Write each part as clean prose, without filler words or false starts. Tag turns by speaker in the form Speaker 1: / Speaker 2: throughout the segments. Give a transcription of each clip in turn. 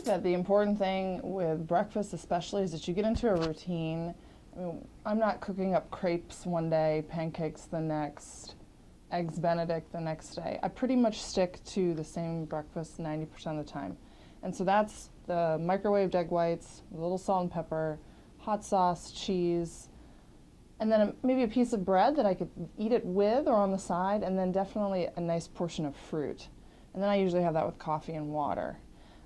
Speaker 1: that the important thing with breakfast especially is that you get into a routine. I mean, I'm not cooking up crepes one day, pancakes the next, eggs Benedict the next day. I pretty much stick to the same breakfast 90% of the time. And so that's the microwaved egg whites, a little salt and pepper, hot sauce, cheese, and then maybe a piece of bread that I could eat it with or on the side, and then definitely a nice portion of fruit. And then I usually have that with coffee and water.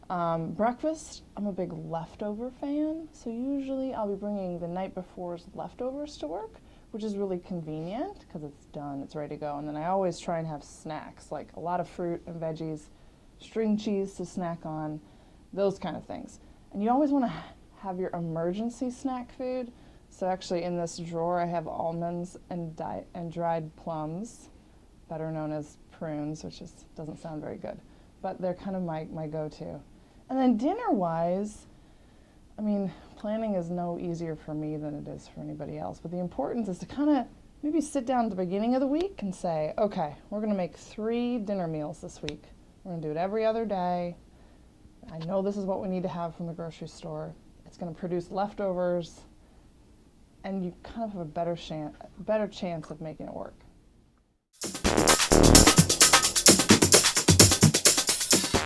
Speaker 1: Breakfast, I'm a big leftover fan, so usually I'll be bringing the night before's leftovers to work, which is really convenient because it's done, it's ready to go. And then I always try and have snacks, like a lot of fruit and veggies, string cheese to snack on, those kind of things. And you always want to have your emergency snack food. So actually in this drawer I have almonds and dried plums, better known as prunes, which doesn't sound very good, but they're kind of my go-to. And then dinner-wise, I mean, planning is no easier for me than it is for anybody else, but the importance is to kind of maybe sit down at the beginning of the week and say, okay, we're going to make 3 dinner meals this week. We're going to do it every other day. I know this is what we need to have from the grocery store. It's going to produce leftovers, and you kind of have a better chance of making it work.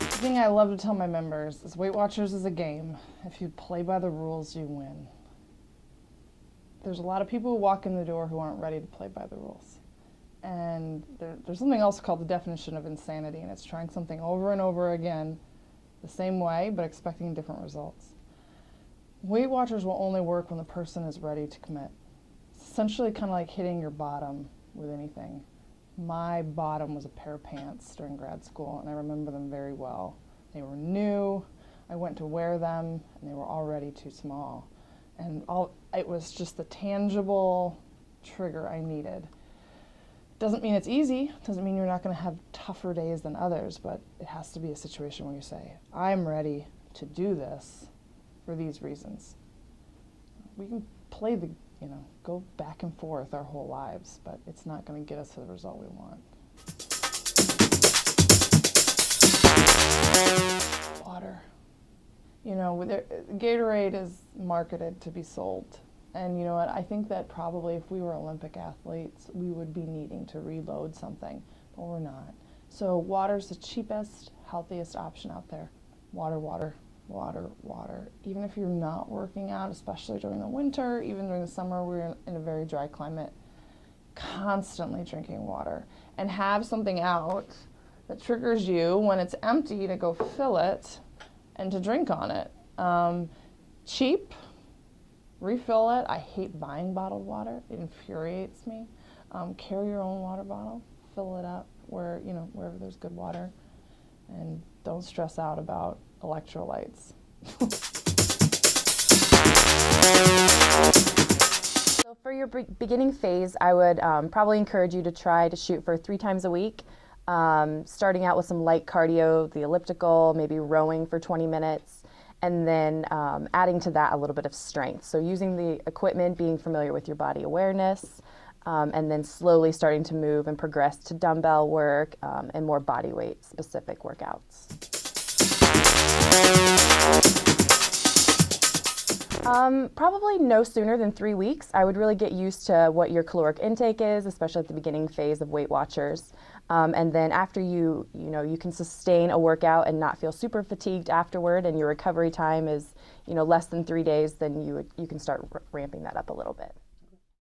Speaker 1: The thing I love to tell my members is Weight Watchers is a game. If you play by the rules, you win. There's a lot of people who walk in the door who aren't ready to play by the rules. And there's something else called the definition of insanity, and it's trying something over and over again the same way, but expecting different results. Weight Watchers will only work when the person is ready to commit. It's essentially kind of like hitting your bottom with anything. My bottom was a pair of pants during grad school, and I remember them very well. They were new, I went to wear them, and they were already too small. And it was just the tangible trigger I needed. Doesn't mean it's easy, doesn't mean you're not going to have tougher days than others, but it has to be a situation where you say, I'm ready to do this for these reasons. We can play go back and forth our whole lives, but it's not going to get us to the result we want. Water. Gatorade is marketed to be sold. And you know what, I think that probably if we were Olympic athletes, we would be needing to reload something, but we're not. So water's the cheapest, healthiest option out there. Water, water, water, water. Even if you're not working out, especially during the winter, even during the summer, we're in a very dry climate, constantly drinking water. And have something out that triggers you when it's empty to go fill it and to drink on it. Cheap. Refill it. I hate buying bottled water. It infuriates me. Carry your own water bottle. Fill it up wherever there's good water. And don't stress out about electrolytes.
Speaker 2: So for your beginning phase, I would probably encourage you to try to shoot for 3 times a week. Starting out with some light cardio, the elliptical, maybe rowing for 20 minutes. And then adding to that a little bit of strength. So using the equipment, being familiar with your body awareness, and then slowly starting to move and progress to dumbbell work and more body weight specific workouts. Probably no sooner than 3 weeks. I would really get used to what your caloric intake is, especially at the beginning phase of Weight Watchers. And then after you can sustain a workout and not feel super fatigued afterward, and your recovery time is less than 3 days, then you can start ramping that up a little bit.